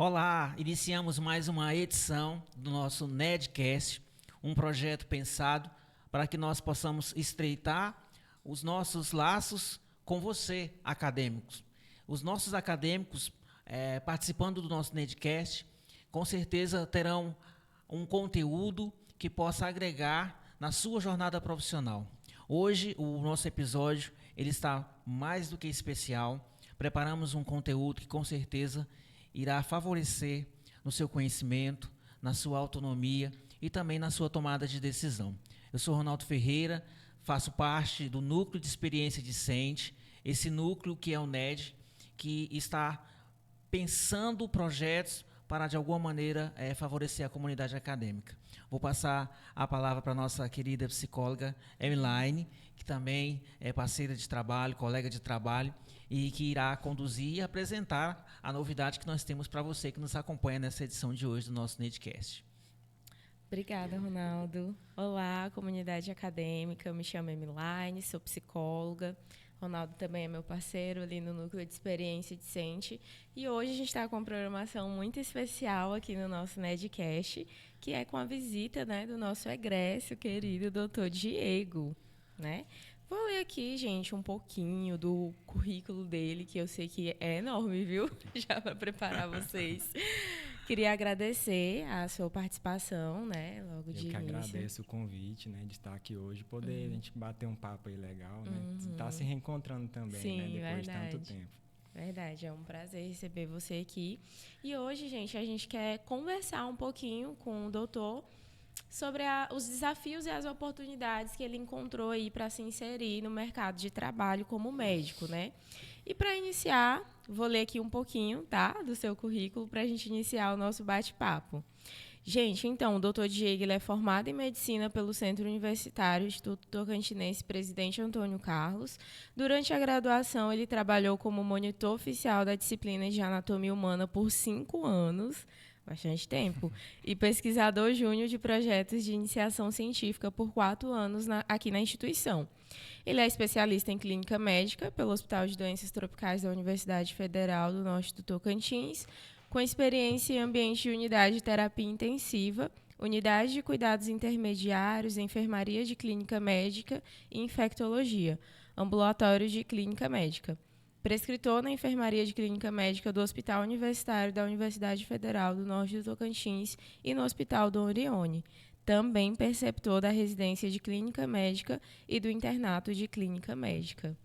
Olá, iniciamos mais uma edição do nosso Nedcast, um projeto pensado para que nós possamos estreitar os nossos laços com você, acadêmicos. Os nossos acadêmicos, participando do nosso Nedcast, com certeza terão um conteúdo que possa agregar na sua jornada profissional. Hoje, o nosso episódio ele está mais do que especial. Preparamos um conteúdo que, com certeza, irá favorecer no seu conhecimento, na sua autonomia e também na sua tomada de decisão. Eu sou Ronaldo Ferreira, faço parte do Núcleo de Experiência Discente, esse núcleo que é o NED, que está pensando projetos para, de alguma maneira, favorecer a comunidade acadêmica. Vou passar a palavra para a nossa querida psicóloga Emiline, que também é parceira de trabalho, colega de trabalho, e que irá conduzir e apresentar a novidade que nós temos para você que nos acompanha nessa edição de hoje do nosso Nedcast. Obrigada, Ronaldo. Olá, comunidade acadêmica. Eu me chamo Emiline, sou psicóloga. Ronaldo também é meu parceiro ali no Núcleo de Experiência Discente. E hoje a gente está com uma programação muito especial aqui no nosso Nedcast, que é com a visita, né, do nosso egresso querido Dr. Diego, né? Vou ler aqui, gente, um pouquinho do currículo dele, que eu sei que é enorme, viu? Já para preparar vocês. Queria agradecer a sua participação, né, logo de início. Eu que agradeço o convite, né, de estar aqui hoje, poder a gente bater um papo aí legal, né? Tá se reencontrando também, sim, né, depois verdade. de tanto tempo. Verdade, é um prazer receber você aqui. E hoje, gente, a gente quer conversar um pouquinho com o doutor sobre os desafios e as oportunidades que ele encontrou aí para se inserir no mercado de trabalho como médico, né? E para iniciar, vou ler aqui um pouquinho, tá, do seu currículo para a gente iniciar o nosso bate-papo. Gente, então, o Dr. Diego ele é formado em Medicina pelo Centro Universitário Instituto Tocantinense Presidente Antônio Carlos. Durante a graduação, ele trabalhou como monitor oficial da disciplina de Anatomia Humana por 5 anos, bastante tempo, e pesquisador júnior de projetos de iniciação científica por 4 anos aqui na instituição. Ele é especialista em clínica médica pelo Hospital de Doenças Tropicais da Universidade Federal do Norte do Tocantins, com experiência em ambiente de unidade de terapia intensiva, unidade de cuidados intermediários, enfermaria de clínica médica e infectologia, ambulatório de clínica médica. Prescritor na enfermaria de clínica médica do Hospital Universitário da Universidade Federal do Norte do Tocantins e no Hospital do Orione. Também preceptor da residência de clínica médica e do internato de clínica médica.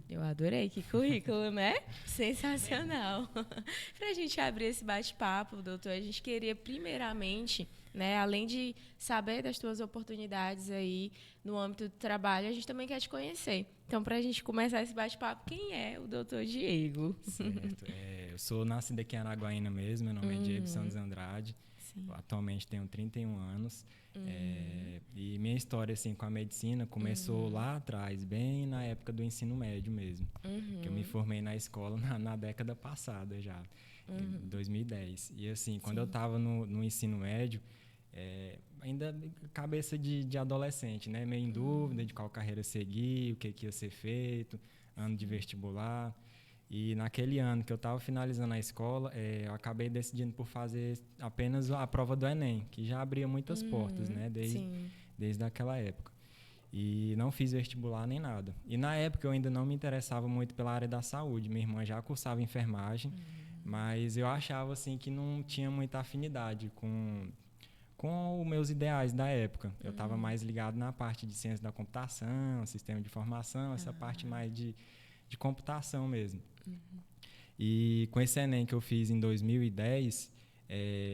Eu adorei, que currículo, né? Sensacional. Para a gente abrir esse bate-papo, doutor, a gente queria primeiramente, né, além de saber das tuas oportunidades aí no âmbito do trabalho, a gente também quer te conhecer. Então, para a gente começar esse bate-papo, quem é o doutor Diego? Certo. Eu sou nascido aqui em Araguaína mesmo, meu nome é Diego Santos Andrade. Atualmente tenho 31 anos. E minha história assim, com a medicina começou lá atrás, bem na época do ensino médio mesmo. Que eu me formei na escola na década passada já, em 2010. E assim, quando eu estava no ensino médio, ainda cabeça de adolescente, né? Meio em dúvida de qual carreira seguir, o que ia ser feito, ano de vestibular. E naquele ano que eu estava finalizando a escola, eu acabei decidindo por fazer apenas a prova do Enem, que já abria muitas portas, né? Desde aquela época. E não fiz vestibular nem nada. E na época eu ainda não me interessava muito pela área da saúde. Minha irmã já cursava enfermagem, mas eu achava assim que não tinha muita afinidade com os meus ideais da época. Eu estava mais ligado na parte de ciência da computação, sistema de informação, essa parte mais de computação mesmo. E com esse Enem que eu fiz em 2010,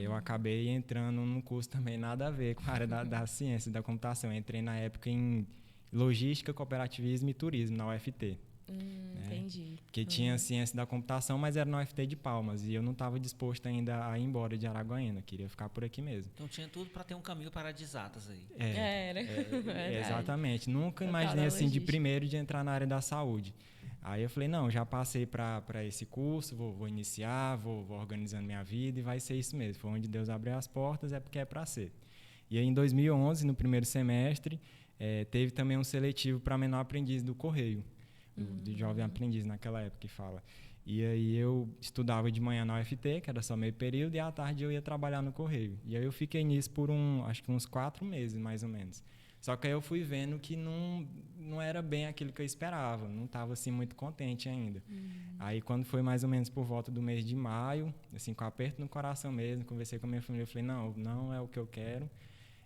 eu acabei entrando num curso também nada a ver com a área da ciência da computação. Eu entrei na época em logística, cooperativismo e turismo na UFT. Né? Entendi. Porque tinha ciência da computação, mas era na UFT de Palmas. E eu não estava disposto ainda a ir embora de Araguaína. Queria ficar por aqui mesmo. Então tinha tudo para ter um caminho para de exatas aí. Exatamente. Nunca imaginei assim de primeiro de entrar na área da saúde. Aí eu falei, não, já passei para esse curso, vou iniciar, vou organizando minha vida e vai ser isso mesmo. Foi onde Deus abriu as portas, é porque é para ser. E aí em 2011, no primeiro semestre, teve também um seletivo para menor aprendiz do Correio. do jovem aprendiz naquela época que fala. E aí eu estudava de manhã na UFT, que era só meio período, e à tarde eu ia trabalhar no Correio. E aí eu fiquei nisso por acho que uns 4 meses, mais ou menos. Só que aí eu fui vendo que não era bem aquilo que eu esperava, não estava assim muito contente ainda. Aí quando foi mais ou menos por volta do mês de maio, assim, com aperto no coração mesmo, conversei com a minha família, eu falei, não é o que eu quero,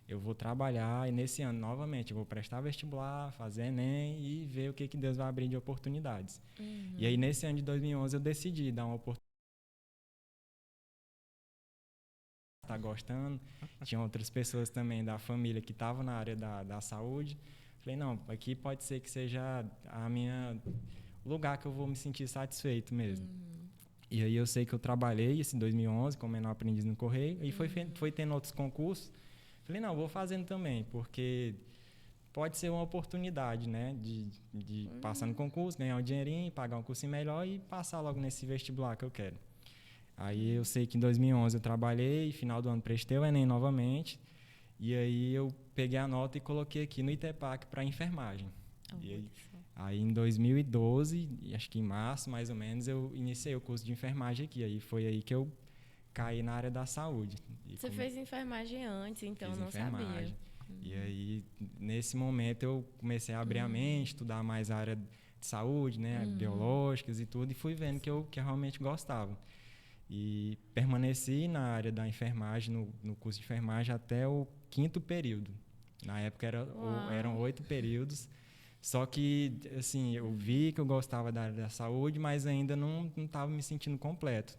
eu vou trabalhar e nesse ano, novamente, eu vou prestar vestibular, fazer Enem e ver o que Deus vai abrir de oportunidades. E aí nesse ano de 2011 eu decidi dar uma oportunidade. Tá gostando. Tinha outras pessoas também da família que estavam na área da saúde. Falei, não, aqui pode ser que seja o lugar que eu vou me sentir satisfeito mesmo. E aí eu sei que eu trabalhei esse 2011 como menor aprendiz no Correio e foi tendo outros concursos. Falei, não, vou fazendo também, porque pode ser uma oportunidade, né, de passar no concurso, ganhar um dinheirinho, pagar um cursinho melhor e passar logo nesse vestibular que eu quero. Aí eu sei que em 2011 eu trabalhei, final do ano prestei o Enem novamente, e aí eu peguei a nota e coloquei aqui no ITEPAC para enfermagem. E aí em 2012, acho que em março mais ou menos, eu iniciei o curso de enfermagem aqui. Aí foi aí que eu caí na área da saúde. Você fez enfermagem antes, então fiz não enfermagem. sabia. E aí, nesse momento, eu comecei a abrir a mente, estudar mais a área de saúde, né, biológicas e tudo, e fui vendo que eu realmente gostava. E permaneci na área da enfermagem, no curso de enfermagem, até o 5º período. Na época eram 8 períodos. Só que, assim, eu vi que eu gostava da área da saúde, mas ainda não estava me sentindo completo.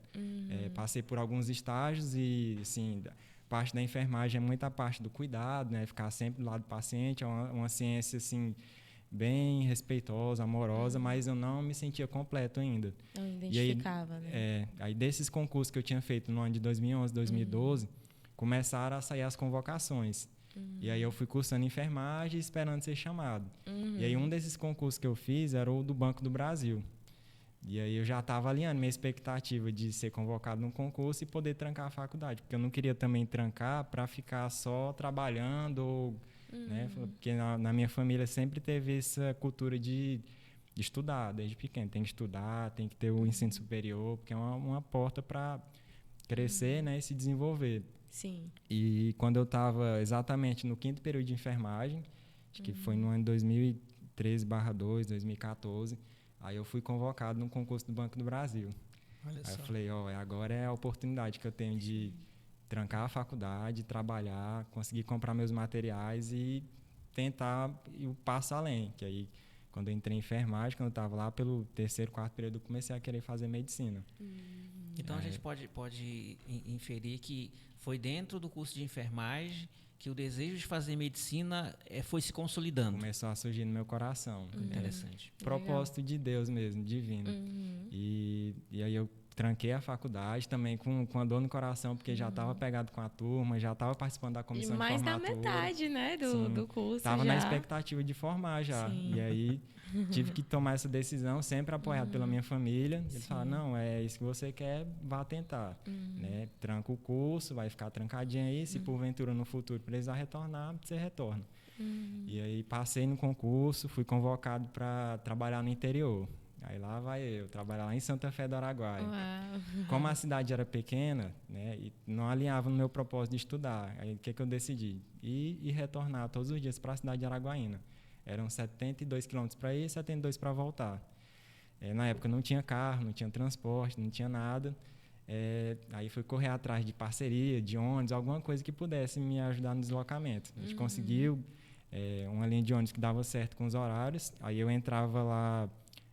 Passei por alguns estágios e, assim, parte da enfermagem é muita parte do cuidado, né? Ficar sempre do lado do paciente. É uma ciência, assim, bem respeitosa, amorosa, mas eu não me sentia completo ainda. Não identificava, né? Aí desses concursos que eu tinha feito no ano de 2011, 2012, começaram a sair as convocações. E aí eu fui cursando enfermagem esperando ser chamado. E aí um desses concursos que eu fiz era o do Banco do Brasil. E aí eu já estava alinhando minha expectativa de ser convocado num concurso e poder trancar a faculdade, porque eu não queria também trancar para ficar só trabalhando, né? Porque na minha família sempre teve essa cultura de estudar desde pequeno. Tem que estudar, tem que ter o ensino superior, porque é uma porta para crescer, né, e se desenvolver. Sim. E quando eu estava exatamente no 5º período de enfermagem, acho que foi no ano 2013/2, 2014, aí eu fui convocado no concurso do Banco do Brasil. Olha aí só. Eu falei, agora é a oportunidade que eu tenho de trancar a faculdade, trabalhar, conseguir comprar meus materiais e tentar ir um passo além. Que aí, quando eu entrei em enfermagem, quando eu estava lá pelo 3º, 4º período, eu comecei a querer fazer medicina. Então a gente pode inferir que foi dentro do curso de enfermagem que o desejo de fazer medicina foi se consolidando. Começou a surgir no meu coração. Interessante. Propósito de Deus mesmo, divino. E aí eu tranquei a faculdade também com a dor no coração, porque já estava pegado com a turma, já estava participando da comissão de formatura. Mais da metade, né, do curso. Estava na expectativa de formar já. Sim. E aí tive que tomar essa decisão, sempre apoiado pela minha família. Eles falaram, não, é isso que você quer, vá tentar. Né? Tranca o curso, vai ficar trancadinho aí, se porventura no futuro precisar retornar, você retorna. E aí passei no concurso, fui convocado para trabalhar no interior. Aí lá vai eu, trabalhar lá em Santa Fé do Araguaia. Como a cidade era pequena, né, e não alinhava no meu propósito de estudar, aí o que eu decidi? Ir e retornar todos os dias para a cidade de Araguaína. Eram 72 quilômetros para ir e 72 para voltar. Na época não tinha carro, não tinha transporte, não tinha nada. Aí fui correr atrás de parceria, de ônibus, alguma coisa que pudesse me ajudar no deslocamento. A gente conseguiu uma linha de ônibus que dava certo com os horários. Aí eu entrava lá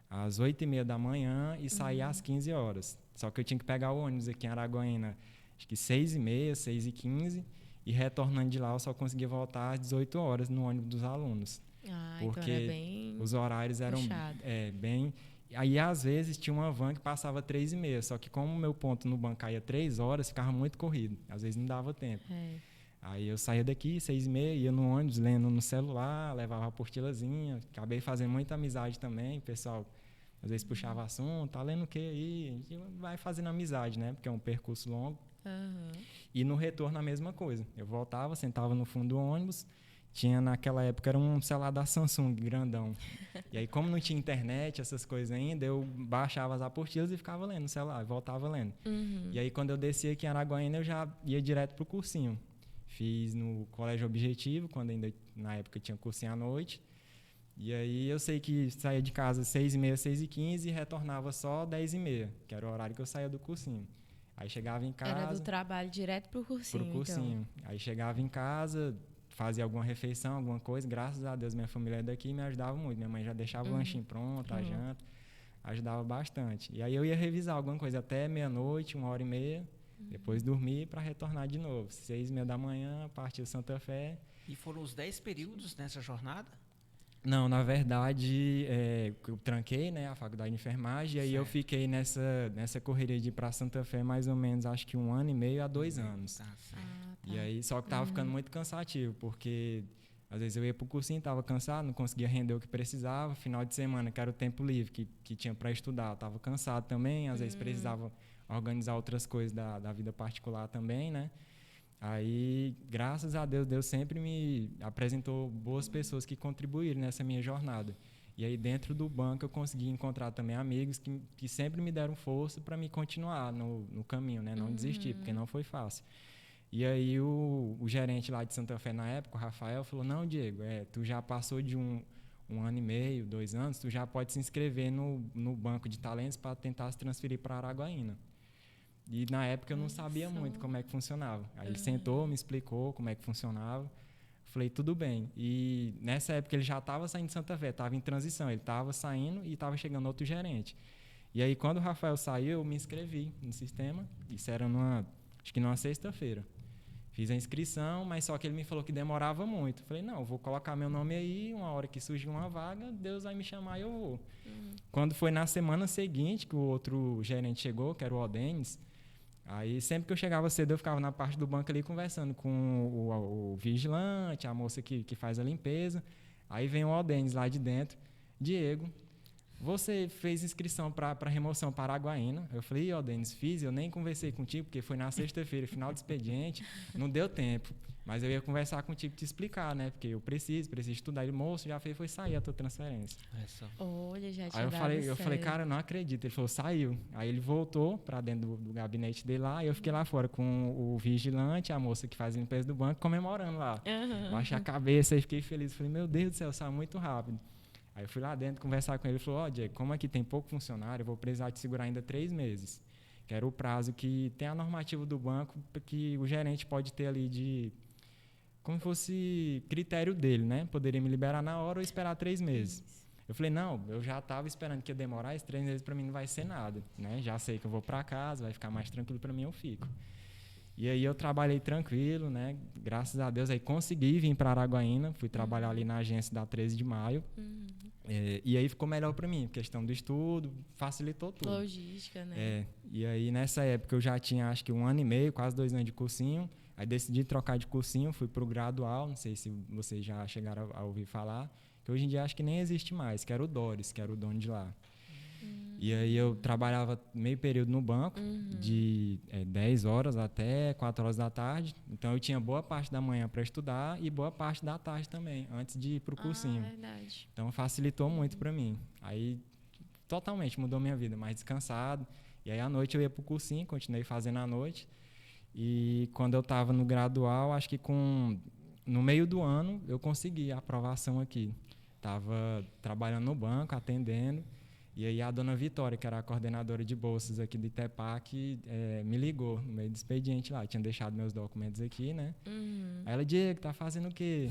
às 8h30 da manhã e saía às 15 horas. Só que eu tinha que pegar o ônibus aqui em Araguaína, acho que 6h30, 6h15, e retornando de lá eu só conseguia voltar às 18 horas no ônibus dos alunos. Porque então era bem os horários eram bem... Aí, às vezes, tinha uma van que passava 3h30, só que como o meu ponto no banco caía 3 horas, ficava muito corrido. Às vezes não dava tempo. Aí eu saía daqui, 6h30, ia no ônibus, lendo no celular, levava a apostilazinha. Acabei fazendo muita amizade também, o pessoal às vezes puxava assunto, tá lendo o que aí? A gente vai fazendo amizade, né? Porque é um percurso longo. E no retorno a mesma coisa. Eu voltava, sentava no fundo do ônibus tinha naquela época, era um celular da Samsung, grandão. E aí, como não tinha internet, essas coisas ainda, eu baixava as apostilas e ficava lendo no celular, voltava lendo. E aí, quando eu descia aqui em Araguaína, eu já ia direto pro cursinho. Fiz no Colégio Objetivo, quando ainda, na época, tinha cursinho à noite. E aí, eu sei que saía de casa 6h30, 6h15 e retornava só 10h30, que era o horário que eu saía do cursinho. Aí, chegava em casa... Era do trabalho direto pro cursinho, Pro cursinho. Então. Aí, chegava em casa... fazia alguma refeição, alguma coisa, graças a Deus minha família é daqui e me ajudava muito. Minha mãe já deixava o lanchinho pronto, a janta, ajudava bastante. E aí eu ia revisar alguma coisa até meia-noite, 1h30, depois dormir para retornar de novo. 6h30 da manhã, partiu Santa Fé. E foram os 10 períodos nessa jornada? Não, na verdade, eu tranquei, né, a faculdade de enfermagem, e aí eu fiquei nessa correria de ir para Santa Fé mais ou menos, acho que 1 ano e meio a 2 anos. Tá. E aí, só que tava ficando muito cansativo, porque às vezes eu ia pro cursinho, tava cansado, não conseguia render o que precisava. Final de semana, que era o tempo livre que tinha para estudar, tava cansado também. Às vezes precisava organizar outras coisas da vida particular também, né? Aí, graças a Deus, Deus sempre me apresentou boas pessoas que contribuíram nessa minha jornada. E aí, dentro do banco, eu consegui encontrar também amigos que sempre me deram força para me continuar no caminho, né? Não desistir, porque não foi fácil. E aí o gerente lá de Santa Fé na época, o Rafael, falou, não, Diego, tu já passou de 1 ano e meio, 2 anos, tu já pode se inscrever no banco de talentos para tentar se transferir para Araguaína. E na época eu não sabia muito como é que funcionava. Aí ele sentou, me explicou como é que funcionava. Falei, tudo bem. E nessa época ele já estava saindo de Santa Fé, estava em transição, ele estava saindo e estava chegando outro gerente. E aí quando o Rafael saiu, eu me inscrevi no sistema, isso era acho que numa sexta-feira. Fiz a inscrição, mas só que ele me falou que demorava muito. Falei, não, vou colocar meu nome aí, uma hora que surgir uma vaga, Deus vai me chamar e eu vou. Quando foi na semana seguinte que o outro gerente chegou, que era o Odenis, aí sempre que eu chegava cedo, eu ficava na parte do banco ali conversando com o vigilante, a moça que faz a limpeza. Aí vem o Odenis lá de dentro, Diego, você fez inscrição para remoção paraguaína. Eu falei, Denis, fiz, eu nem conversei contigo, porque foi na sexta-feira, final do expediente, não deu tempo. Mas eu ia conversar contigo te explicar, né? Porque eu preciso estudar. Ele, moço, já fez, foi sair a tua transferência. Olha, já tinha Aí eu falei, cara, eu não acredito. Ele falou, saiu. Aí ele voltou para dentro do gabinete dele lá, e eu fiquei lá fora com o vigilante, a moça que faz a limpeza do banco, comemorando lá. Baixei a cabeça e fiquei feliz. Falei, meu Deus do céu, saiu muito rápido. Aí eu fui lá dentro conversar com ele, ele falou, Diego, como aqui tem pouco funcionário, eu vou precisar te segurar ainda 3 meses, que era o prazo que tem a normativa do banco, que o gerente pode ter ali de, como se fosse critério dele, né? Poderia me liberar na hora ou esperar 3 meses. Eu falei, não, eu já estava esperando que ia demorar, esses 3 meses para mim não vai ser nada, né? Já sei que eu vou para casa, vai ficar mais tranquilo para mim, eu fico. E aí eu trabalhei tranquilo, né? Graças a Deus, aí consegui vir para Araguaína, fui trabalhar ali na agência da 13 de maio. E aí ficou melhor para mim, questão do estudo, facilitou tudo. Logística, né? E aí nessa época eu já tinha acho que 1 ano e meio, quase 2 anos de cursinho. Aí decidi trocar de cursinho, fui para o gradual, não sei se vocês já chegaram a ouvir falar, que hoje em dia acho que nem existe mais, que era o Doris, que era o dono de lá. E aí eu trabalhava meio período no banco, de 10 horas até 4 horas da tarde. Então eu tinha boa parte da manhã para estudar e boa parte da tarde também, antes de ir para o cursinho. Verdade. Então facilitou muito para mim. Aí totalmente mudou minha vida, mais descansado. E aí à noite eu ia para o cursinho, continuei fazendo à noite. E quando eu estava no gradual, acho que no meio do ano eu consegui a aprovação aqui. Estava trabalhando no banco, atendendo. E aí a dona Vitória, que era a coordenadora de bolsas aqui do Itepac, me ligou no meio do expediente lá. Eu tinha deixado meus documentos aqui, né? Aí ela, Diego, tá fazendo o quê?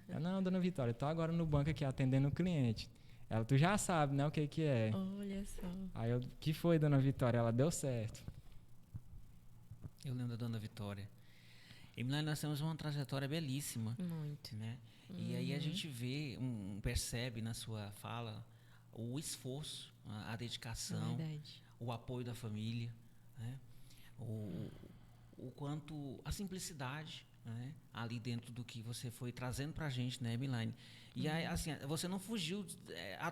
Eu, não, dona Vitória, eu tô agora no banco aqui atendendo o cliente. Ela, tu já sabe, né, o que é. Olha só. Aí eu, que foi, dona Vitória? Ela, deu certo. Eu lembro da dona Vitória. E nós temos uma trajetória belíssima. Muito. Né? E aí a gente vê, percebe na sua fala o esforço, a dedicação, o apoio da família, né? O quanto a simplicidade, né? Ali dentro do que você foi trazendo para a gente, né, Emiline? E aí, assim, você não fugiu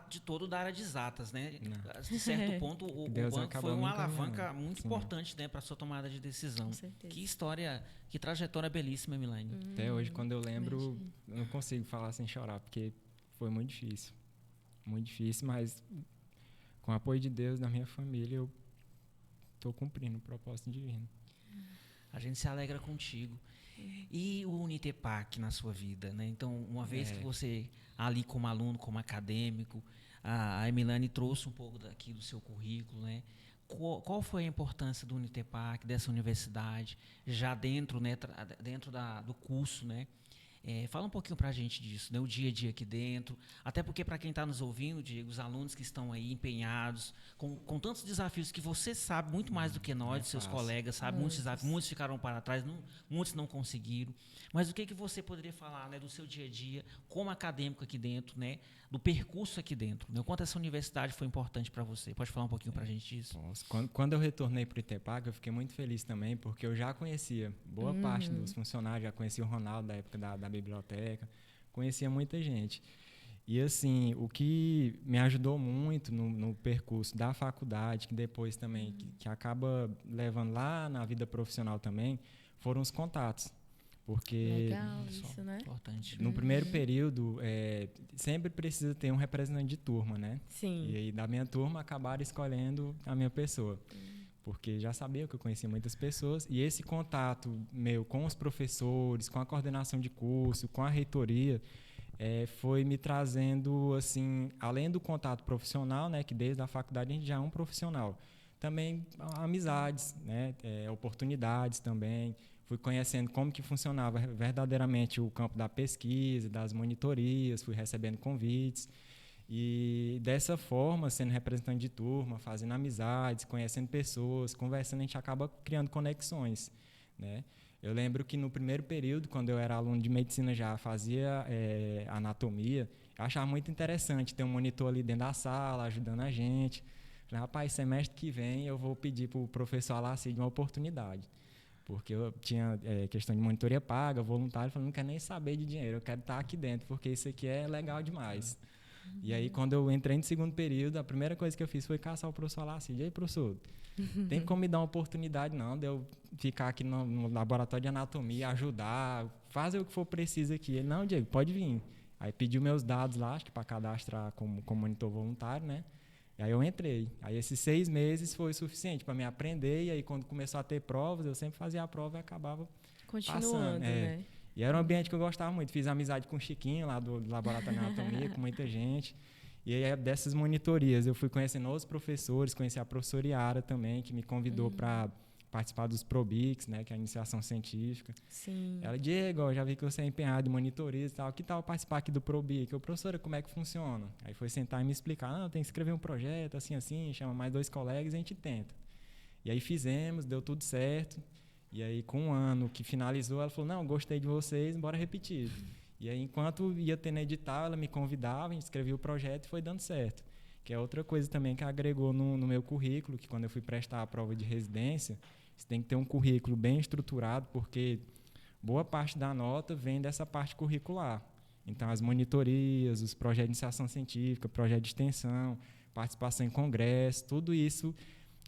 de todo da área de exatas, né? Não. De certo ponto, o Deus banco acabou foi me uma encaminhando. alavanca muito Sim. importante, né, para a sua tomada de decisão. Com certeza. Que história, que trajetória belíssima, Emiline. Até hoje, quando eu lembro, imagino. eu não consigo falar sem chorar, porque foi muito difícil. Muito difícil, mas com o apoio de Deus, da minha família, eu estou cumprindo o propósito divino. A gente se alegra contigo. E o Unitepac na sua vida, né? Então, uma vez que você, ali como aluno, como acadêmico, a Emilane trouxe um pouco daqui do seu currículo, né? Qual foi a importância do Unitepac, dessa universidade, já dentro, né, dentro do curso, né? Fala um pouquinho para a gente disso, né? O dia a dia aqui dentro. Até porque, para quem está nos ouvindo, Diego, os alunos que estão aí empenhados, com tantos desafios que você sabe muito mais do que nós, seus colegas, sabe? Muitos desafios, muitos ficaram para trás, muitos não conseguiram. Mas o que você poderia falar, né, do seu dia a dia como acadêmico aqui dentro, né? Do percurso aqui dentro, né? O quanto essa universidade foi importante para você? Pode falar um pouquinho para a gente disso? Quando eu retornei para o Itepac, eu fiquei muito feliz também, porque eu já conhecia boa parte dos funcionários, já conhecia o Ronaldo da época da biblioteca, conhecia muita gente. E, assim, o que me ajudou muito no percurso da faculdade, que depois também, que acaba levando lá na vida profissional também, foram os contatos. Porque Legal isso, né? Importante. no primeiro período, sempre precisa ter um representante de turma, né? Sim. E aí, da minha turma, acabaram escolhendo a minha pessoa. Porque já sabia que eu conhecia muitas pessoas. E esse contato meu com os professores, com a coordenação de curso, com a reitoria, foi me trazendo, assim, além do contato profissional, né? Que desde a faculdade a gente já é um profissional. Também amizades, né? Oportunidades também. Fui conhecendo como que funcionava verdadeiramente o campo da pesquisa, das monitorias, fui recebendo convites. E dessa forma, sendo representante de turma, fazendo amizades, conhecendo pessoas, conversando, a gente acaba criando conexões, né? Eu lembro que no primeiro período, quando eu era aluno de medicina já, fazia anatomia, eu achava muito interessante ter um monitor ali dentro da sala, ajudando a gente. Falei, rapaz, semestre que vem eu vou pedir para o professor Alacide uma oportunidade. Porque eu tinha questão de monitoria paga, voluntário, falei, não quero nem saber de dinheiro, eu quero estar aqui dentro, porque isso aqui é legal demais. E aí, quando eu entrei no segundo período, a primeira coisa que eu fiz foi caçar o professor Alacide. E aí, professor, tem como me dar uma oportunidade, não, de eu ficar aqui no laboratório de anatomia, ajudar, fazer o que for preciso aqui. Ele, não, Diego, pode vir. Aí pediu meus dados lá, acho que para cadastrar como monitor voluntário, né? E aí eu entrei. Aí esses 6 meses foi suficiente para me aprender. E aí, quando começou a ter provas, eu sempre fazia a prova e acabava Continuando, né? E era um ambiente que eu gostava muito. Fiz amizade com o Chiquinho, lá do Laboratório de Anatomia, com muita gente. E aí, dessas monitorias, eu fui conhecendo outros professores, conheci a professora Yara também, que me convidou para participar dos ProBics, né, que é a iniciação científica. Sim. Ela, Diego, eu já vi que você é empenhado em monitoria e tal. Que tal participar aqui do ProBic? Eu, professora, como é que funciona? Aí foi sentar e me explicar. Não, tem que escrever um projeto, assim, chama mais 2 colegas e a gente tenta. E aí fizemos, deu tudo certo. E aí, com 1 ano que finalizou, ela falou, não, gostei de vocês, bora repetir. E aí, enquanto ia tendo edital, ela me convidava, a gente escrevia o projeto e foi dando certo. Que é outra coisa também que agregou no meu currículo, que quando eu fui prestar a prova de residência, você tem que ter um currículo bem estruturado, porque boa parte da nota vem dessa parte curricular. Então, as monitorias, os projetos de iniciação científica, projeto de extensão, participação em congresso, tudo isso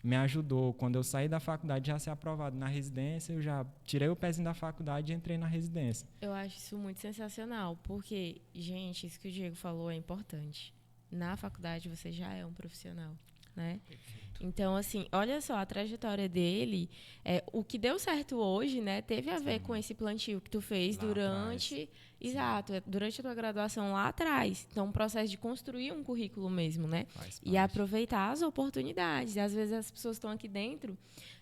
me ajudou. Quando eu saí da faculdade já ser aprovado na residência, eu já tirei o pezinho da faculdade e entrei na residência. Eu acho isso muito sensacional, porque, gente, isso que o Diego falou é importante. Na faculdade você já é um profissional, né? Perfeito. Então, assim, olha só, a trajetória dele, o que deu certo hoje, né, teve a ver com esse plantio que tu fez Lá durante... atrás. Exato, durante a tua graduação lá atrás. Então, um processo de construir um currículo mesmo, né? Faz E parte. aproveitar as oportunidades. E, às vezes, as pessoas estão aqui dentro,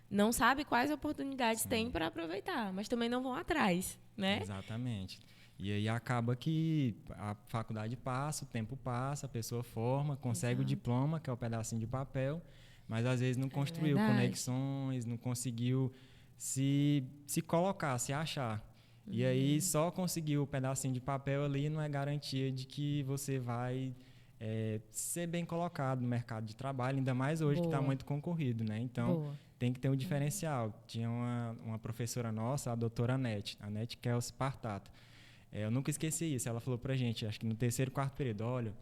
não sabem quais oportunidades têm para aproveitar, mas também não vão atrás, né? Exatamente. E aí acaba que a faculdade passa, o tempo passa, a pessoa forma, consegue o diploma, que é o pedacinho de papel, mas às vezes não construiu conexões, não conseguiu se colocar, se achar. E aí só conseguir o pedacinho de papel ali não é garantia de que você vai ser bem colocado no mercado de trabalho, ainda mais hoje que está muito concorrido, né? Então, tem que ter um diferencial. Tinha uma professora nossa, a doutora Anete Kelsey Partata. Eu nunca esqueci isso. Ela falou pra gente, acho que no 3º, 4º período, olha,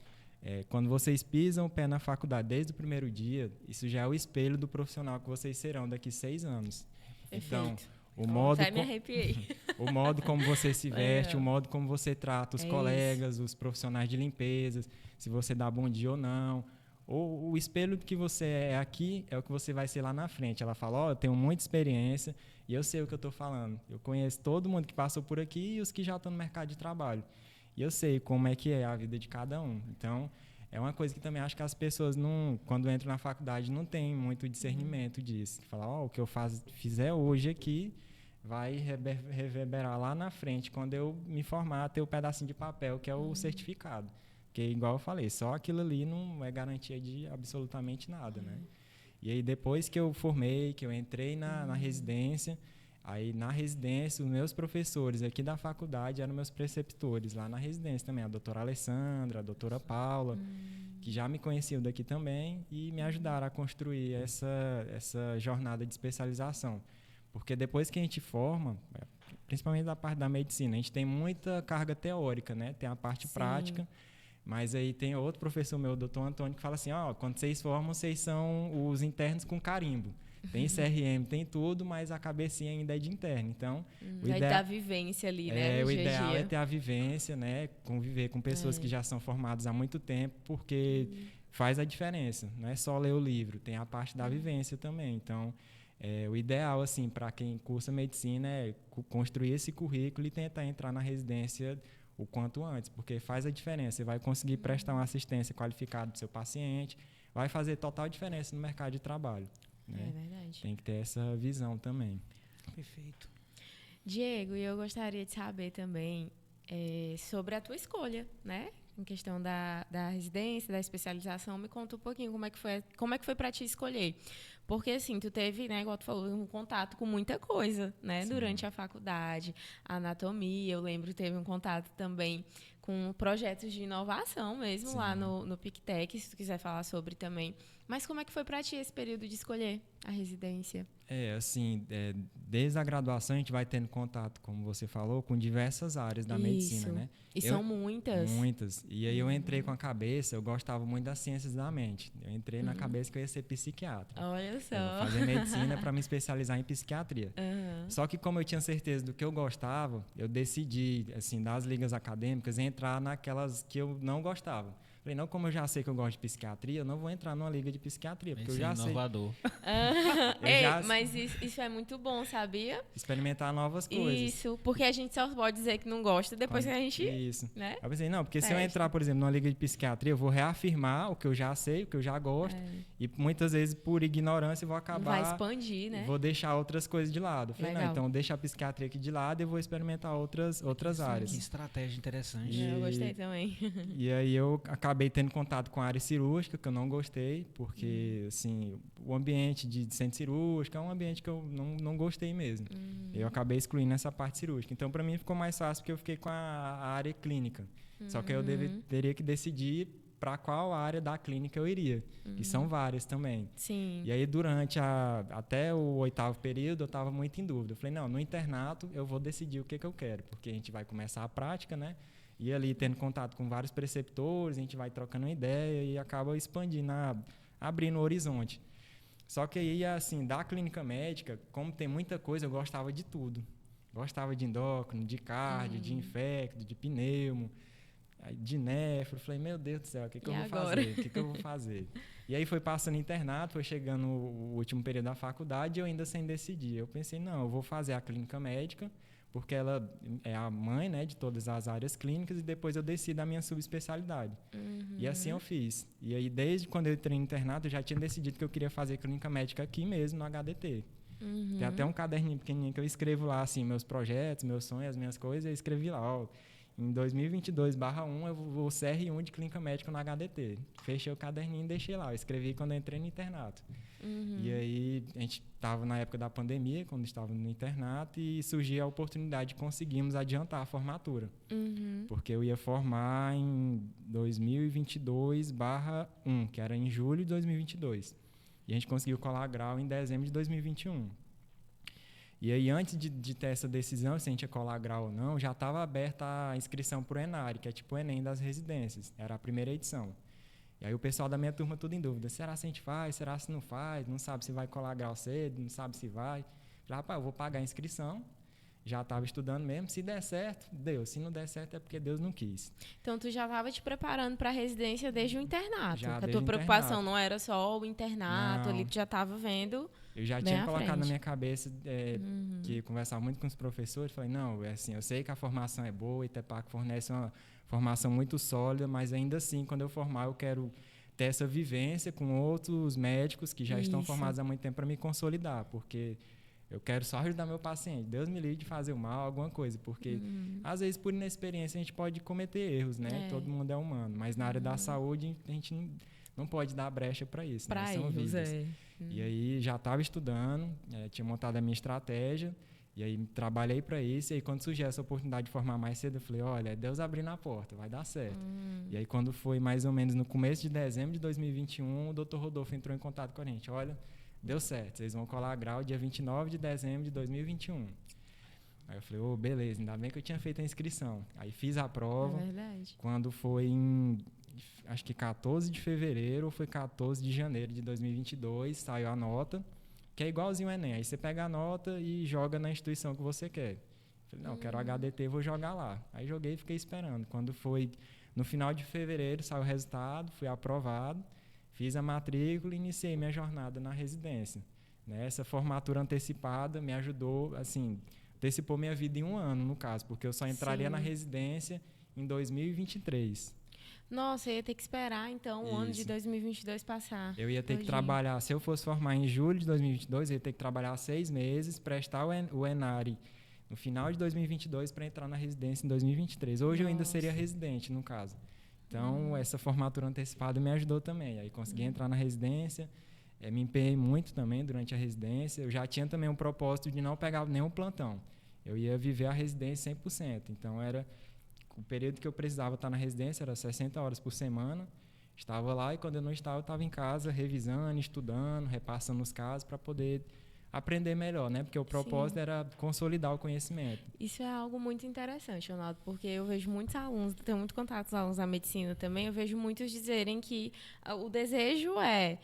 quando vocês pisam o pé na faculdade desde o primeiro dia, isso já é o espelho do profissional que vocês serão daqui 6 anos. Então, o modo, até me arrepiei. o modo como você se veste, o modo como você trata os colegas, os profissionais de limpeza, se você dá bom dia ou não. O espelho que você é aqui é o que você vai ser lá na frente. Ela fala, eu tenho muita experiência e eu sei o que eu estou falando. Eu conheço todo mundo que passou por aqui e os que já estão no mercado de trabalho. E eu sei como é que é a vida de cada um. Então, é uma coisa que também acho que as pessoas, quando entram na faculdade, não têm muito discernimento disso. Falar, o que eu fizer hoje aqui vai reverberar lá na frente, quando eu me formar, ter o pedacinho de papel, que é o certificado. Porque, igual eu falei, só aquilo ali não é garantia de absolutamente nada, né? E aí, depois que eu formei, que eu entrei na residência, aí na residência, os meus professores aqui da faculdade eram meus preceptores lá na residência também, a doutora Alessandra, a doutora Paula, que já me conheciam daqui também e me ajudaram a construir essa jornada de especialização. Porque depois que a gente forma, principalmente da parte da medicina, a gente tem muita carga teórica, né? Tem a parte prática, mas aí tem outro professor meu, o doutor Antônio, que fala assim, quando vocês formam, vocês são os internos com carimbo. Tem CRM, tem tudo, mas a cabecinha ainda é de interno. Então, aí tá a vivência ali, né? O ideal é ter a vivência, né? Conviver com pessoas que já são formadas há muito tempo, porque faz a diferença. Não é só ler o livro, tem a parte da vivência também. Então, o ideal, assim, para quem cursa medicina é construir esse currículo e tentar entrar na residência o quanto antes, porque faz a diferença. Você vai conseguir prestar uma assistência qualificada para o seu paciente, vai fazer total diferença no mercado de trabalho. Né? É verdade. Tem que ter essa visão também. Perfeito. Diego, e eu gostaria de saber também sobre a tua escolha, né? Em questão da residência, da especialização, me conta um pouquinho como é que foi para ti escolher. Porque, assim, tu teve, né, igual tu falou, um contato com muita coisa, né? Sim. Durante a faculdade, a anatomia, eu lembro que teve um contato também com projetos de inovação mesmo. Sim. Lá no PicTech, se tu quiser falar sobre também. Mas como é que foi para ti esse período de escolher a residência? Desde a graduação a gente vai tendo contato, como você falou, com diversas áreas da medicina, né? E são muitas. Muitas. E aí eu entrei com a cabeça, eu gostava muito das ciências da mente. Eu entrei na cabeça que eu ia ser psiquiatra. Olha só. Eu vou fazer medicina para me especializar em psiquiatria. Só que como eu tinha certeza do que eu gostava, eu decidi, assim, das ligas acadêmicas, entrar naquelas que eu não gostava. Falei, não, como eu já sei que eu gosto de psiquiatria, eu não vou entrar numa liga de psiquiatria, porque eu já inovador. Sei. Mas isso é muito bom, sabia? Experimentar novas coisas. Isso, porque a gente só pode dizer que não gosta depois que a gente... Isso. Né? Eu pensei, não, porque se eu entrar, por exemplo, numa liga de psiquiatria, eu vou reafirmar o que eu já sei, o que eu já gosto, e muitas vezes, por ignorância, eu vou acabar... Vai expandir, né? Vou deixar outras coisas de lado. Eu falei, não, então deixa a psiquiatria aqui de lado e eu vou experimentar outras áreas. Que estratégia interessante. Eu gostei também. E aí eu acabei tendo contato com a área cirúrgica, que eu não gostei, porque, assim, o ambiente de centro cirúrgico é um ambiente que eu não gostei mesmo. Eu acabei excluindo essa parte cirúrgica. Então, para mim, ficou mais fácil, porque eu fiquei com a área clínica. Só que eu teria que decidir para qual área da clínica eu iria, que são várias também. Sim. E aí, durante até o 8º período, eu estava muito em dúvida. Eu falei, não, no internato eu vou decidir o que eu quero, porque a gente vai começar a prática, né? E ali, tendo contato com vários preceptores, a gente vai trocando uma ideia e acaba expandindo, abrindo o horizonte. Só que aí, assim, da clínica médica, como tem muita coisa, eu gostava de tudo. Gostava de endócrino, de cardio, de infecto, de pneumo, de nefro. Falei, meu Deus do céu, o que eu vou fazer? O que eu vou fazer? E aí foi passando internato, foi chegando o último período da faculdade e eu ainda sem decidir. Eu pensei, não, eu vou fazer a clínica médica, porque ela é a mãe, né, de todas as áreas clínicas, e depois eu decido a minha subespecialidade. E assim eu fiz. E aí, desde quando eu entrei no internato, eu já tinha decidido que eu queria fazer clínica médica aqui mesmo, no HDT. Tem até um caderninho pequenininho que eu escrevo lá, assim, meus projetos, meus sonhos, as minhas coisas, eu escrevi lá, em 2022/1, eu vou CR1 de Clínica Médica no HDT. Fechei o caderninho e deixei lá. Eu escrevi quando eu entrei no internato. E aí, a gente estava na época da pandemia, quando estava no internato, e surgiu a oportunidade de conseguirmos adiantar a formatura. Porque eu ia formar em 2022/1, que era em julho de 2022. E a gente conseguiu colar grau em dezembro de 2021. E aí, antes de ter essa decisão, se a gente ia colar grau ou não, já estava aberta a inscrição para o ENARE, que é tipo o Enem das residências. Era a primeira edição. E aí o pessoal da minha turma tudo em dúvida. Será se a gente faz? Será se não faz? Não sabe se vai colar grau cedo, não sabe se vai. Falei, rapaz, eu vou pagar a inscrição. Já estava estudando mesmo. Se der certo, deu. Se não der certo, é porque Deus não quis. Então, tu já estava te preparando para a residência desde o internato. Já, a desde tua o preocupação internato. não era só o internato, Não. ali tu já estava vendo. Eu já bem tinha à colocado frente. na minha cabeça que eu conversava muito com os professores. Falei, não, é assim, eu sei que a formação é boa, Itepac fornece uma formação muito sólida, mas ainda assim, quando eu formar, eu quero ter essa vivência com outros médicos que já estão formados há muito tempo para me consolidar, porque eu quero só ajudar meu paciente. Deus me livre de fazer o mal, alguma coisa, porque às vezes por inexperiência a gente pode cometer erros, né? Todo mundo é humano, mas na área da saúde a gente não pode dar brecha para isso, Para né? São erros, vidas. E aí já estava estudando, tinha montado a minha estratégia, e aí trabalhei para isso, e aí quando surgiu essa oportunidade de formar mais cedo, eu falei, olha, é Deus abrindo a porta, vai dar certo. E aí quando foi mais ou menos no começo de dezembro de 2021, o Dr. Rodolfo entrou em contato com a gente, olha, deu certo, vocês vão colar grau dia 29 de dezembro de 2021. Aí eu falei, beleza, ainda bem que eu tinha feito a inscrição. Aí fiz a prova, É verdade. quando foi em, acho que 14 de fevereiro ou foi 14 de janeiro de 2022, saiu a nota, que é igualzinho ao Enem. Aí você pega a nota e joga na instituição que você quer. Falei, não, quero HDT, vou jogar lá. Aí joguei e fiquei esperando. Quando foi no final de fevereiro, saiu o resultado, fui aprovado, fiz a matrícula e iniciei minha jornada na residência. Né? Essa formatura antecipada me ajudou, assim, antecipou minha vida em 1 ano, no caso, porque eu só entraria na residência em 2023. Nossa, eu ia ter que esperar, então, o ano de 2022 passar. Eu ia ter que trabalhar, se eu fosse formar em julho de 2022, eu ia ter que trabalhar 6 meses, prestar o ENARE no final de 2022 para entrar na residência em 2023. Hoje eu ainda seria residente, no caso. Então, essa formatura antecipada me ajudou também. Aí consegui entrar na residência, me empenhei muito também durante a residência. Eu já tinha também um propósito de não pegar nenhum plantão. Eu ia viver a residência 100%. Então, era o período que eu precisava estar na residência, era 60 horas por semana. Estava lá e quando eu não estava, eu estava em casa revisando, estudando, repassando os casos para poder aprender melhor, né? Porque o propósito era consolidar o conhecimento. Isso é algo muito interessante, Ronaldo, porque eu vejo muitos alunos, tenho muito contato com os alunos da medicina também, eu vejo muitos dizerem que o desejo é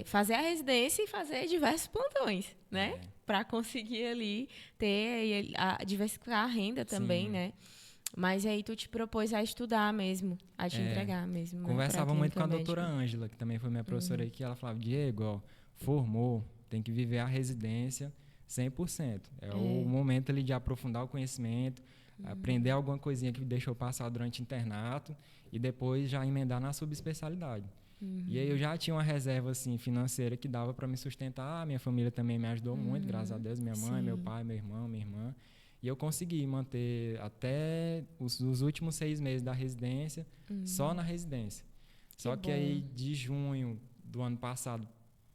fazer a residência e fazer diversos plantões, né? Para conseguir ali ter, diversificar a renda também, né? Mas aí tu te propôs a estudar mesmo, a te entregar mesmo. Conversava muito com a doutora Ângela, que também foi minha professora aí, que ela falava, Diego, ó, formou, tem que viver a residência 100%. É o momento ali de aprofundar o conhecimento, aprender alguma coisinha que deixou passar durante o internato e depois já emendar na subespecialidade. E aí eu já tinha uma reserva assim, financeira que dava para me sustentar. Minha família também me ajudou muito, graças a Deus. Minha mãe, meu pai, meu irmão, minha irmã. E eu consegui manter até os últimos 6 meses da residência, só na residência. Só que aí, de junho do ano passado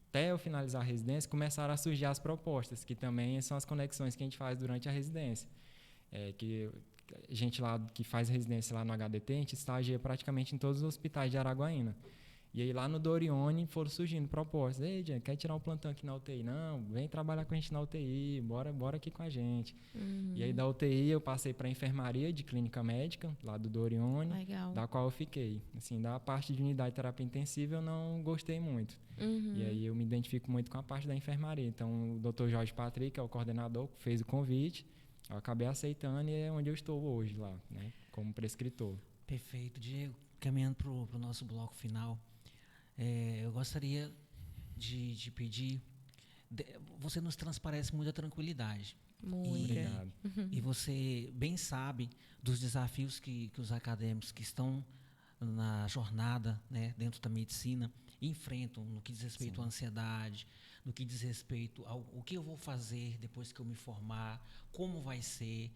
até eu finalizar a residência, começaram a surgir as propostas, que também são as conexões que a gente faz durante a residência. Que a gente lá que faz residência lá no HDT, a gente estagia praticamente em todos os hospitais de Araguaína. E aí lá no Dorione foram surgindo propostas. Ei, Diego, quer tirar um plantão aqui na UTI? Não, vem trabalhar com a gente na UTI, bora aqui com a gente. E aí da UTI eu passei para a enfermaria de clínica médica, lá do Dorione, da qual eu fiquei. Assim, da parte de unidade de terapia intensiva eu não gostei muito. E aí eu me identifico muito com a parte da enfermaria. Então o Dr. Jorge Patrick, que é o coordenador, fez o convite, eu acabei aceitando e é onde eu estou hoje lá, né, como prescritor. Perfeito, Diego. Caminhando para o nosso bloco final, eu gostaria de pedir, você nos transparece muita tranquilidade. Muito. Obrigado. E você bem sabe dos desafios que os acadêmicos que estão na jornada, né, dentro da medicina enfrentam no que diz respeito à ansiedade, no que diz respeito ao o que eu vou fazer depois que eu me formar, como vai ser.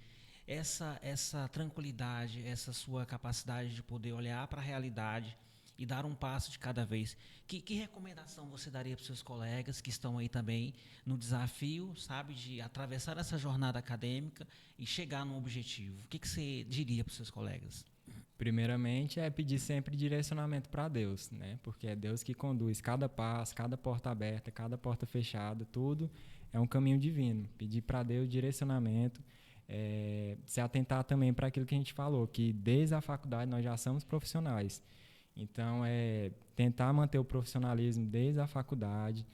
essa tranquilidade, essa sua capacidade de poder olhar para a realidade e dar um passo de cada vez. Que recomendação você daria para os seus colegas que estão aí também no desafio, sabe, de atravessar essa jornada acadêmica e chegar num objetivo? O que você diria para os seus colegas? Primeiramente, é pedir sempre direcionamento para Deus, né? Porque é Deus que conduz cada passo, cada porta aberta, cada porta fechada, tudo é um caminho divino. Pedir para Deus direcionamento, se atentar também para aquilo que a gente falou, que desde a faculdade nós já somos profissionais. Então, tentar manter o profissionalismo desde a faculdade,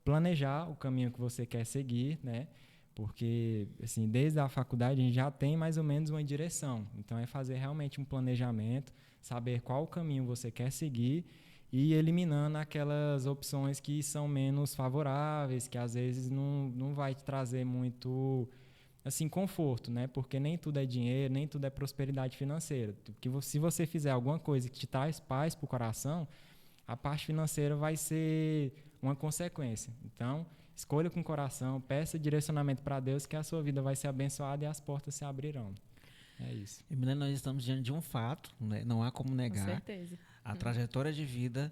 planejar o caminho que você quer seguir, né? Porque, assim, desde a faculdade a gente já tem mais ou menos uma direção. Então, é fazer realmente um planejamento, saber qual caminho você quer seguir e ir eliminando aquelas opções que são menos favoráveis, que às vezes não vai te trazer muito, assim, conforto, né? Porque nem tudo é dinheiro, nem tudo é prosperidade financeira. Porque se você fizer alguma coisa que te traz paz para o coração, a parte financeira vai ser uma consequência. Então, escolha com o coração, peça direcionamento para Deus, que a sua vida vai ser abençoada e as portas se abrirão. É isso. Emiliano, nós estamos diante de um fato, né? Não há como negar. Com certeza. A trajetória de vida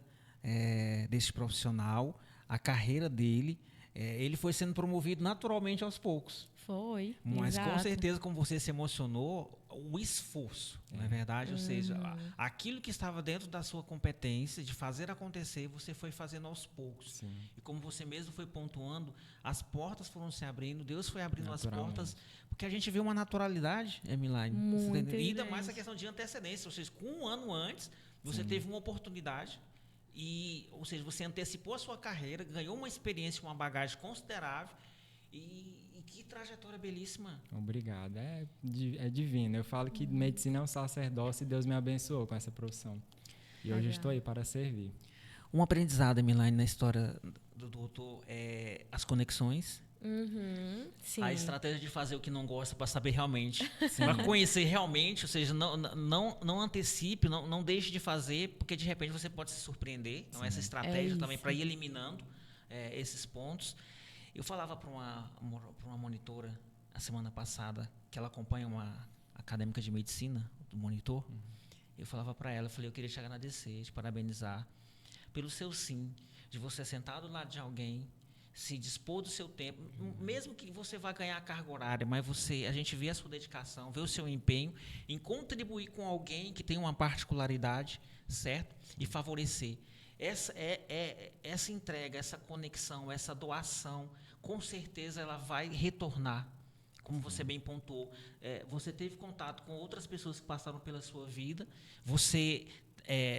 desse profissional, a carreira dele, ele foi sendo promovido naturalmente aos poucos. Foi. Mas exato. com certeza, como você se emocionou, o esforço, não é verdade? Ou seja, aquilo que estava dentro da sua competência de fazer acontecer, você foi fazendo aos poucos. Sim. E como você mesmo foi pontuando, as portas foram se abrindo, Deus foi abrindo as portas, porque a gente vê uma naturalidade, Emiline. Muito E ainda evidente. mais a questão de antecedência, ou seja, com um ano antes, você teve uma oportunidade, ou seja, você antecipou a sua carreira, ganhou uma experiência, uma bagagem considerável, e que trajetória belíssima. Obrigado. É divino. Eu falo que medicina é um sacerdócio e Deus me abençoou com essa profissão. E hoje eu estou aí para servir. Um aprendizado, Emiline, na história do doutor é as conexões. Sim. A estratégia de fazer o que não gosta para saber realmente, para conhecer realmente, ou seja, não antecipe, não deixe de fazer, porque de repente você pode se surpreender. Então, essa estratégia também para ir eliminando esses pontos. Eu falava para uma monitora a semana passada, que ela acompanha uma acadêmica de medicina, do monitor. Eu falava para ela, eu queria te agradecer, te parabenizar pelo seu sim, de você sentar do lado de alguém, se dispor do seu tempo, mesmo que você vá ganhar a carga horária, mas a gente vê a sua dedicação, vê o seu empenho em contribuir com alguém que tem uma particularidade, certo? E favorecer. Essa entrega, essa conexão, essa doação, com certeza ela vai retornar. Como você bem pontuou, você teve contato com outras pessoas que passaram pela sua vida, você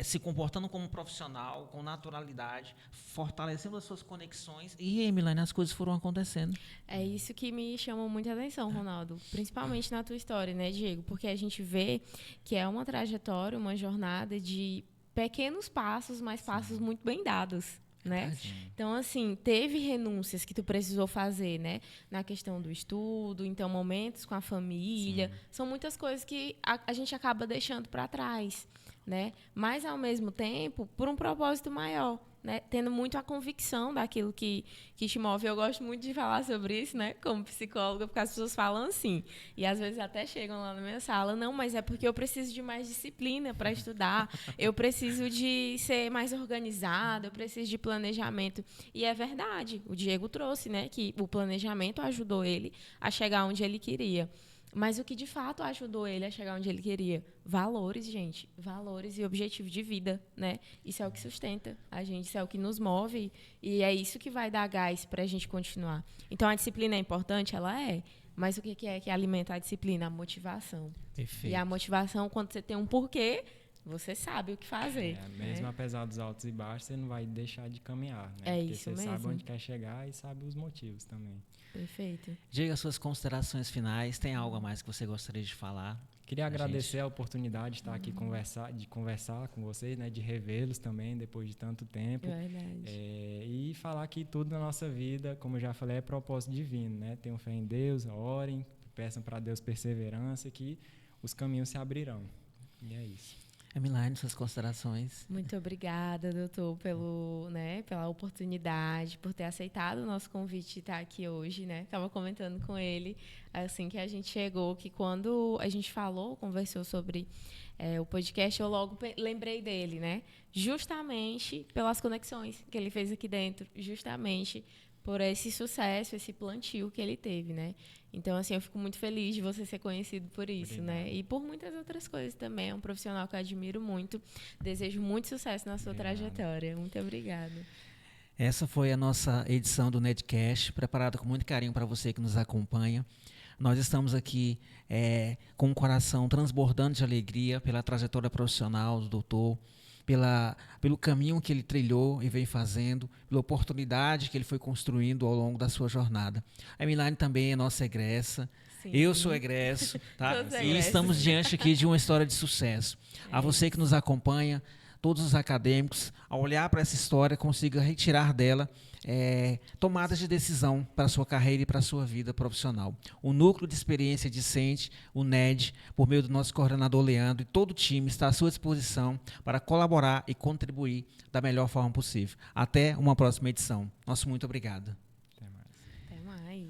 se comportando como profissional, com naturalidade, fortalecendo as suas conexões, e, Emiline, as coisas foram acontecendo. É isso que me chama muita atenção, Ronaldo, principalmente na tua história, né, Diego? Porque a gente vê que é uma trajetória, uma jornada de pequenos passos, mas passos muito bem dados, né? Então, assim, teve renúncias que tu precisou fazer, né? Na questão do estudo, então, momentos com a família. São muitas coisas que a gente acaba deixando para trás, né? Mas, ao mesmo tempo, por um propósito maior, né? Tendo muito a convicção daquilo que te move. Eu gosto muito de falar sobre isso, né? Como psicóloga, porque as pessoas falam assim. E às vezes até chegam lá na minha sala, não, mas é porque eu preciso de mais disciplina para estudar, eu preciso de ser mais organizada, eu preciso de planejamento. E é verdade, o Diego trouxe, né? Que o planejamento ajudou ele a chegar onde ele queria. Mas o que de fato ajudou ele a chegar onde ele queria? Valores, gente. Valores e objetivo de vida, né? Isso é o que sustenta a gente, isso é o que nos move e é isso que vai dar gás para a gente continuar. Então, a disciplina é importante? Ela é. Mas o que é que alimenta a disciplina? A motivação. Perfeito. E a motivação, quando você tem um porquê, você sabe o que fazer. Mesmo apesar dos altos e baixos, você não vai deixar de caminhar, né? É porque isso você mesmo. sabe onde quer chegar e sabe os motivos também. Perfeito. Diga as suas considerações finais. Tem algo a mais que você gostaria de falar? Queria agradecer a oportunidade de estar aqui conversar com vocês, né? De revê-los também depois de tanto tempo. Verdade. E falar que tudo na nossa vida, como eu já falei, é propósito divino, né? Tenham fé em Deus, orem, peçam para Deus perseverança, que os caminhos se abrirão. E é isso. Emiline, suas considerações. Muito obrigada, doutor, pela oportunidade, por ter aceitado o nosso convite de estar aqui hoje, né? Estava comentando com ele, assim que a gente chegou, que quando a gente conversou sobre o podcast, eu logo lembrei dele, né? Justamente pelas conexões que ele fez aqui dentro, justamente por esse sucesso, esse plantio que ele teve, né? Então, assim, eu fico muito feliz de você ser conhecido por isso, né? E por muitas outras coisas também. É um profissional que eu admiro muito. Desejo muito sucesso na sua trajetória. Muito obrigada. Essa foi a nossa edição do Nedcast, preparada com muito carinho para você que nos acompanha. Nós estamos aqui com o coração transbordando de alegria pela trajetória profissional do doutor, pelo caminho que ele trilhou e vem fazendo, pela oportunidade que ele foi construindo ao longo da sua jornada. A Emiline também é nossa egressa. Sim. Eu sou egresso, tá? E estamos diante aqui de uma história de sucesso. A você que nos acompanha, todos os acadêmicos, ao olhar para essa história, consiga retirar dela tomadas de decisão para a sua carreira e para a sua vida profissional. O Núcleo de Experiência Discente, o NED, por meio do nosso coordenador Leandro, e todo o time está à sua disposição para colaborar e contribuir da melhor forma possível. Até uma próxima edição. Nosso muito obrigado. Até mais. Até mais.